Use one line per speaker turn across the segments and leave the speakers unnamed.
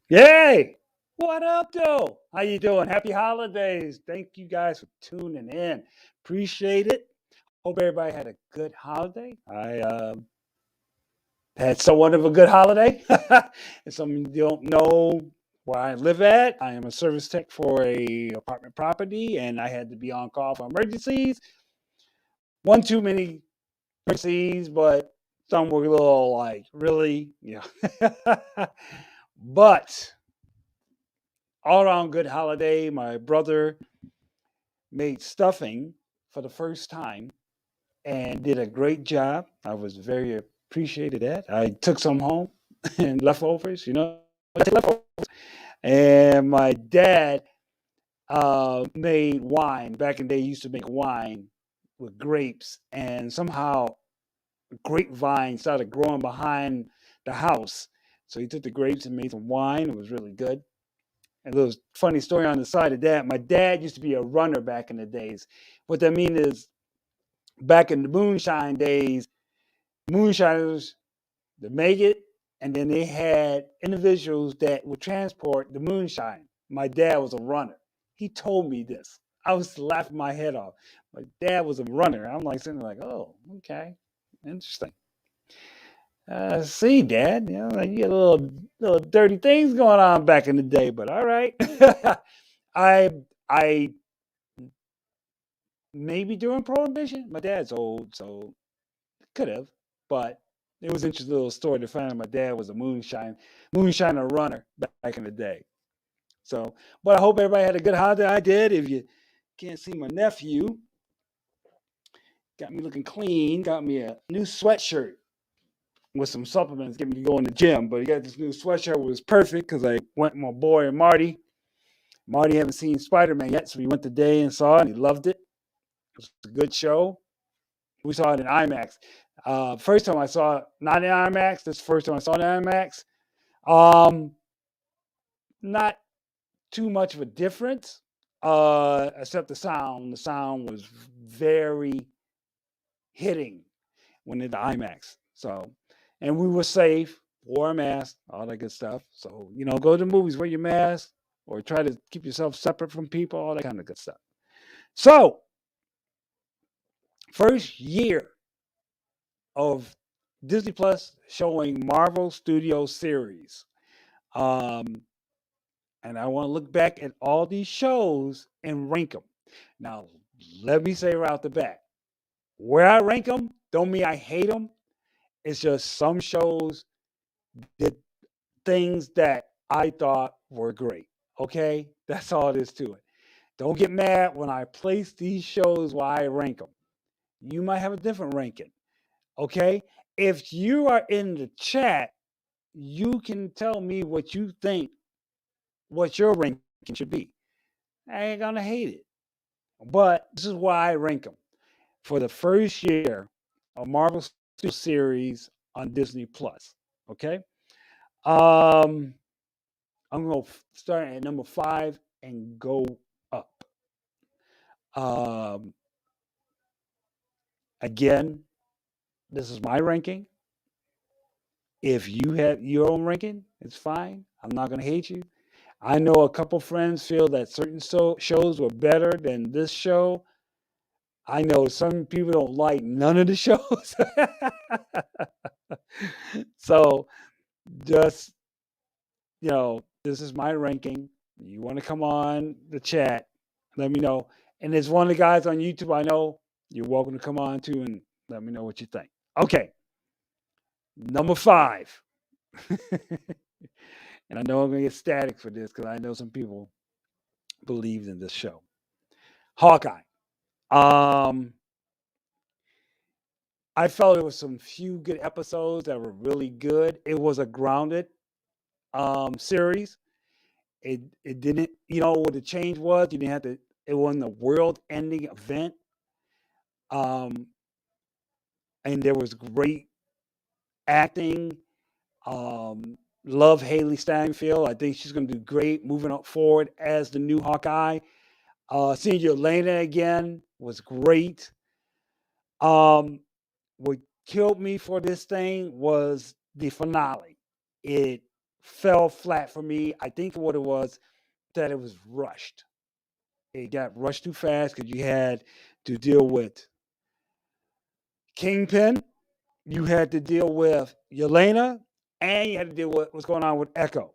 Yay! What up, Doe? How you doing? Happy holidays. Thank you guys for tuning in. Appreciate it. Hope everybody had a good holiday. I had somewhat of a good holiday. And some of you don't know where I live at. I am a service tech for a apartment property, and I had to be on call for emergencies. One too many emergencies, but some were a little like, really? But all around good holiday. My brother made stuffing for the first time and did a great job. I was very appreciated that. I took some home and leftovers, leftovers. And my dad made wine. Back in the day, he used to make wine with grapes, and somehow grapevine started growing behind the house. So he took the grapes and made some wine. It was really good. A little funny story on the side of that. My dad used to be a runner back in the days. What that means is back in the moonshine days, moonshiners to make it, and then they had individuals that would transport the moonshine. My dad was a runner. He told me this. I was laughing my head off. My dad was a runner. I'm like sitting there like, oh, okay, interesting. See, Dad, like you had little dirty things going on back in the day, but all right. I I maybe during Prohibition. My dad's old, so could have, but it was an interesting little story to find out my dad was a moonshiner runner back in the day. So, but I hope everybody had a good holiday. I did. If you can't see my nephew, got me looking clean. Got me a new sweatshirt with some supplements, get me to go in the gym. But he got this new sweatshirt was perfect because I went with my boy and Marty. Marty haven't seen Spider Man yet, so we went today and saw it, and he loved it. It was a good show. We saw it in IMAX. First time I saw it, not in IMAX. This is the first time I saw it in IMAX. Um, Not too much of a difference, except the sound. The sound was very hitting when in the IMAX. So, and we were safe, wore a mask, all that good stuff. So, go to the movies, wear your mask, or try to keep yourself separate from people, all that kind of good stuff. So, first year of Disney Plus showing Marvel Studio series. Um, and I want to look back at all these shows and rank them. Now, let me say right off the bat, where I rank them don't mean I hate them. It's just some shows did things that I thought were great. Okay, that's all it is to it. Don't get mad when I place these shows where I rank them. You might have a different ranking. Okay, if you are in the chat, you can tell me what you think, what your ranking should be. I ain't gonna hate it, but this is why I rank them for the first year of Marvel Studios series on Disney Plus. Okay, um, I'm gonna start at number 5 and go up. Um, Again, this is my ranking. If you have your own ranking, it's fine. I'm not gonna hate you. I know a couple friends feel that certain shows were better than this show. I know some people don't like none of the shows. So just, this is my ranking. You want to come on the chat, let me know. And there's one of the guys on YouTube I know, you're welcome to come on too and let me know what you think. Okay, number 5. And I know I'm going to get static for this because I know some people believed in this show. Hawkeye. Um, I felt it was some few good episodes that were really good. It was a grounded series. It didn't, what the change was. You didn't have to. It wasn't a world-ending event. Um, and there was great acting. Um, love Haley Steinfeld. I think she's going to do great moving up forward as the new Hawkeye. Seeing Yelena again was great. What killed me for this thing was the finale. It fell flat for me. I think what it was that it was rushed. It got rushed too fast because you had to deal with Kingpin, you had to deal with Yelena, and you had to deal with what's going on with Echo.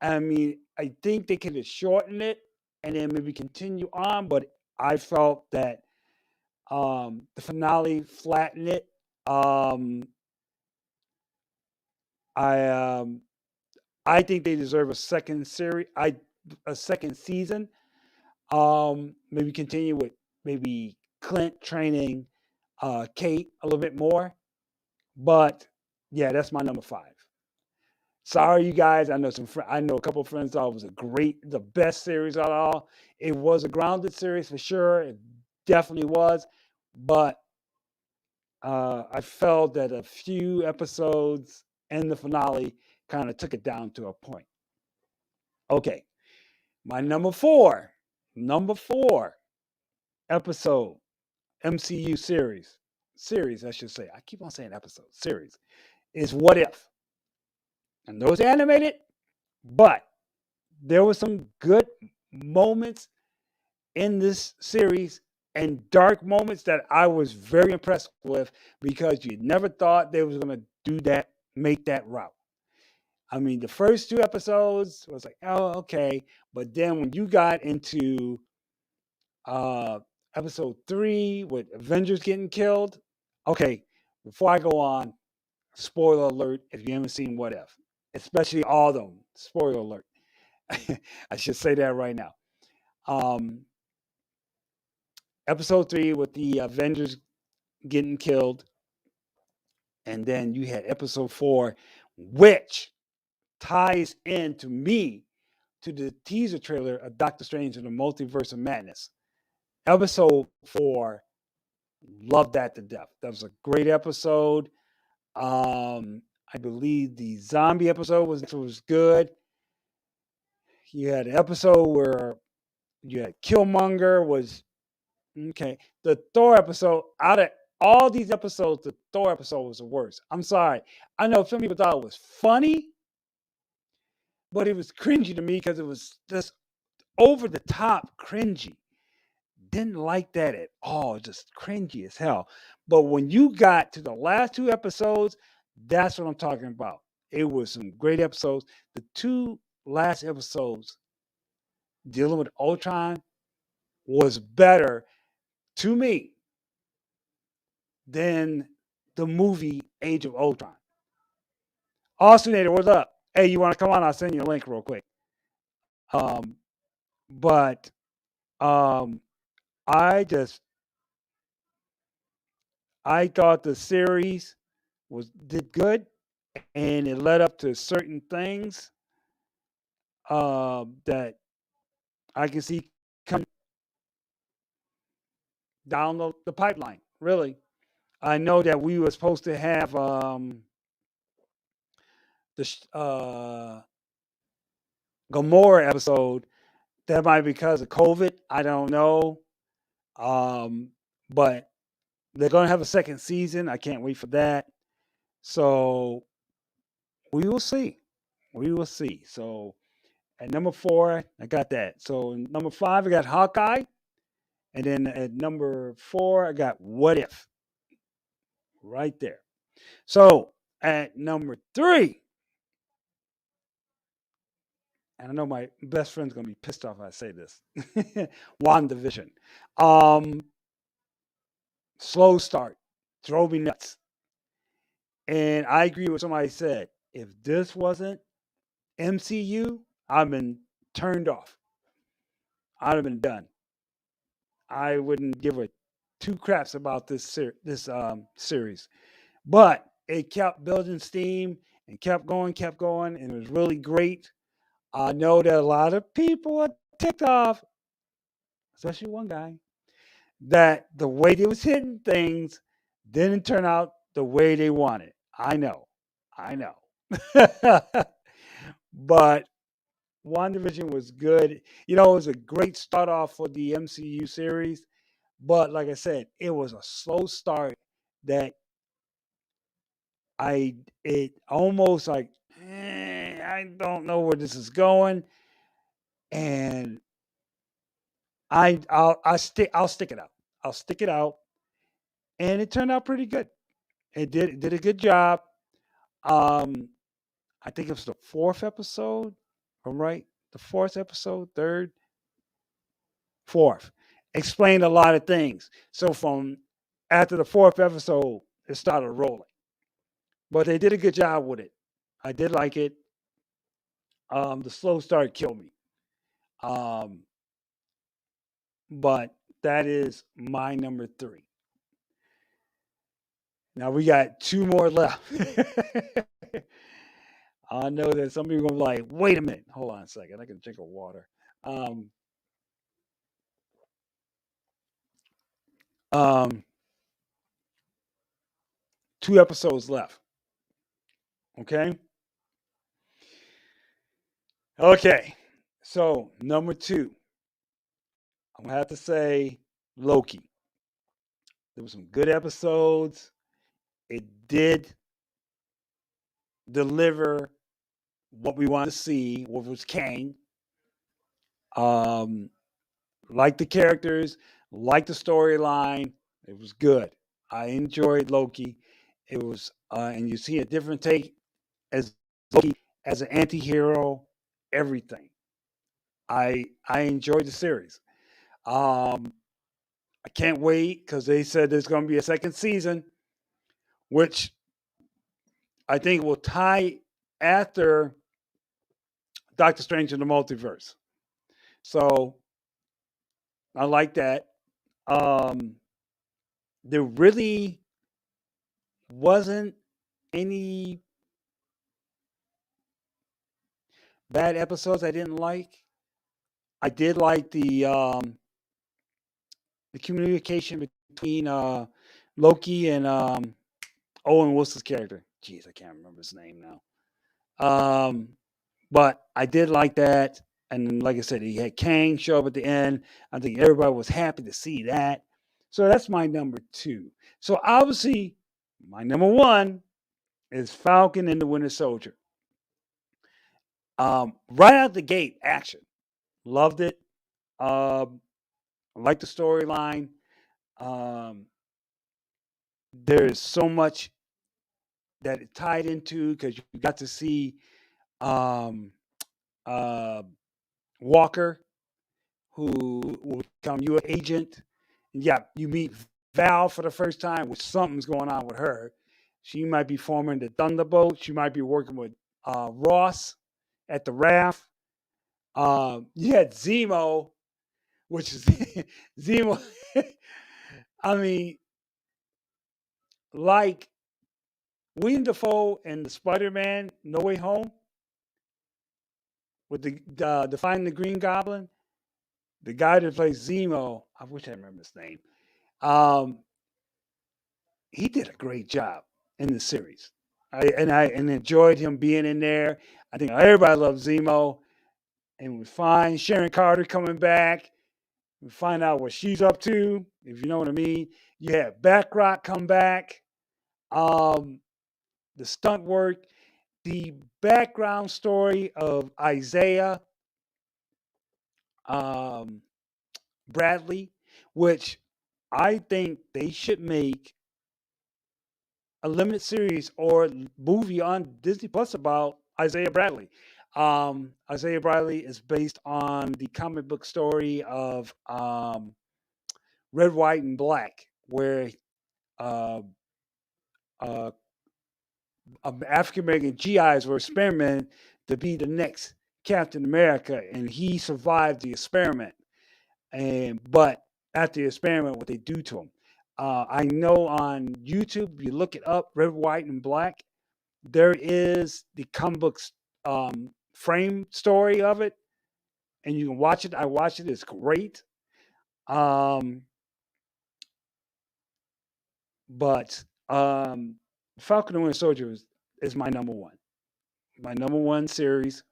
I mean, I think they could have shortened it and then maybe continue on, but I felt that the finale flattened it. Um, I um, I think they deserve a second series, a second season. Maybe continue with maybe Clint training Kate a little bit more. But yeah, that's my number five. Sorry, you guys. I know I know a couple of friends thought it was the best series at all. It was a grounded series for sure. It definitely was, but I felt that a few episodes and the finale kind of took it down to a point. Okay, my number four episode MCU series I should say. I keep on saying episode series is What If. And those animated, but there were some good moments in this series and dark moments that I was very impressed with because you never thought they was going to do that, make that route. I mean, the first two episodes was like, oh, okay. But then when you got into uh, episode 3 with Avengers getting killed, okay, before I go on, spoiler alert if you haven't seen What If, especially all of them, spoiler alert. I should say that right now. Um, episode 3 with the Avengers getting killed, and then you had episode 4, which ties in to me to the teaser trailer of Doctor Strange and the Multiverse of Madness. Episode 4, loved that to death. That was a great episode. I believe the zombie episode was good. You had an episode where you had Killmonger was okay. The Thor episode, out of all these episodes, the Thor episode was the worst. I'm sorry. I know some people thought it was funny, but it was cringy to me because it was just over the top cringy. Didn't like that at all. Just cringy as hell. But when you got to the last two episodes, that's what I'm talking about. It was some great episodes. The two last episodes dealing with Ultron was better to me than the movie Age of Ultron. Austinator, what's up? Hey, you want to come on? I'll send you a link real quick. Um, but um, I just I thought the series was did good, and it led up to certain things that I can see coming down the pipeline. Really, I know that we were supposed to have the Gamora episode. That might be because of COVID. I don't know. Um, but they're going to have a second season. I can't wait for that. So we will see. We will see. So at number 4, I got that. So number 5, I got Hawkeye. And then at number 4, I got What If right there. So at number 3, and I know my best friend's going to be pissed off if I say this WandaVision. Um, slow start, drove me nuts. And I agree with somebody said, if this wasn't MCU, I've been turned off. I'd have been done. I wouldn't give a two craps about this series. But it kept building steam and kept going, and it was really great. I know that a lot of people are ticked off, especially one guy, that the way they was hitting things didn't turn out the way they wanted. I know. But WandaVision was good. You know, it was a great start off for the MCU series. But like I said, it was a slow start that it almost like I don't know where this is going, and I'll stick it out. I'll stick it out, and it turned out pretty good. It did a good job. Um, I think it was the fourth episode. If I'm right, the fourth episode, third, fourth. Explained a lot of things. So from after the fourth episode, it started rolling. But they did a good job with it. I did like it. The slow start killed me. Um, but that is my number three. Now we got two more left. I know that some people are gonna be like, wait a minute, hold on a second, I can drink a water. Um, um, two episodes left. Okay. Okay. So number two, I'm gonna have to say Loki. There were some good episodes. It did deliver what we wanted to see, what was Kang. Um, like the characters, like the storyline. It was good. I enjoyed Loki. It was, and you see a different take as Loki as an anti-hero. Everything. I enjoyed the series. Um, I can't wait because they said there's going to be a second season, which I think will tie after Doctor Strange in the Multiverse. So I like that. Um, there really wasn't any bad episodes I didn't like. I did like the communication between Loki and Owen Wilson's character. Jeez, I can't remember his name now. But I did like that. And like I said, he had Kang show up at the end. I think everybody was happy to see that. So that's my number two. So obviously, my number one is Falcon and the Winter Soldier. Right out the gate, action. Loved it. Um, liked the storyline. Um, there is so much that it tied into because you got to see um, uh, Walker, who will become your agent. Yeah, you meet Val for the first time, which something's going on with her. She might be forming the Thunderbolt. She might be working with Ross at the raft. You had Zemo, which is Zemo. I mean, like William Dafoe and the Spider-Man No Way Home with the Define the Green Goblin, the guy that plays Zemo, I wish I remember his name. Um, he did a great job in the series. I enjoyed him being in there. I think everybody loves Zemo, and we find Sharon Carter coming back. We find out what she's up to, if you know what I mean. You had Backrock come back. Um, the stunt work, the background story of Isaiah um, Bradley, which I think they should make a limited series or movie on Disney Plus about Isaiah Bradley. Isaiah Bradley is based on the comic book story of Red, White, and Black, where uh, uh, African American GIs were experimented to be the next Captain America, and he survived the experiment. But after the experiment, what they do to him. I know on YouTube, you look it up, Red, White, and Black. There is the comic books frame story of it, and you can watch it. I watched it; it's great. Um, but Falcon and Winter Soldier is my number one. My number one series,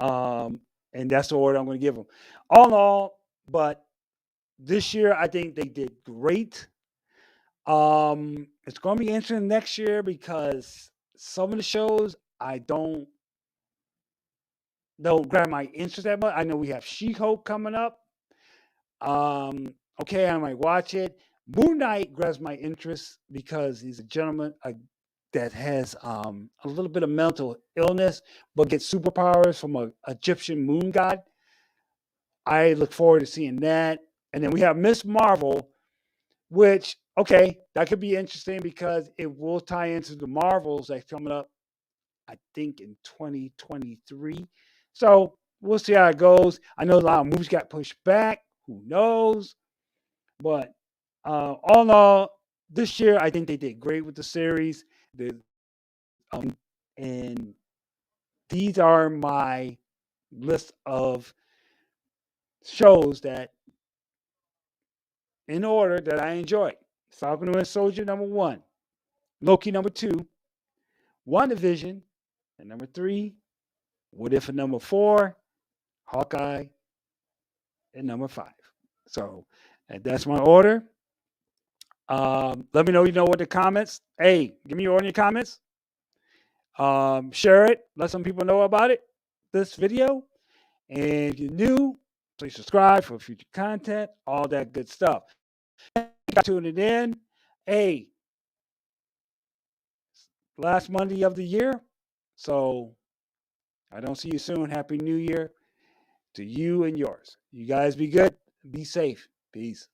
um, and that's the order I'm going to give them. All in all, but this year I think they did great. It's going to be interesting next year because some of the shows I don't. don't grab my interest that much. I know we have She-Hulk coming up. Okay, I might watch it. Moon Knight grabs my interest because he's a gentleman that has a little bit of mental illness, but gets superpowers from a Egyptian moon god. I look forward to seeing that. And then we have Miss Marvel, which, okay, that could be interesting because it will tie into the Marvels that's coming up, I think, in 2023. So we'll see how it goes. I know a lot of movies got pushed back. Who knows? But all in all, this year, I think they did great with the series. The, and these are my list of shows that, in order, that I enjoy. Falcon and Winter Soldier, number one. Loki, number two. WandaVision, and number three. What If, at number four. Hawkeye, at number five. So that's my order. Let me know, what the comments. Hey, give me your order in the comments. Share it. Let some people know about it, this video. And if you're new, please subscribe for future content, all that good stuff. Thank you for tuning in. Hey, last Monday of the year. So I don't see you soon. Happy New Year to you and yours. You guys be good. Be safe. Peace.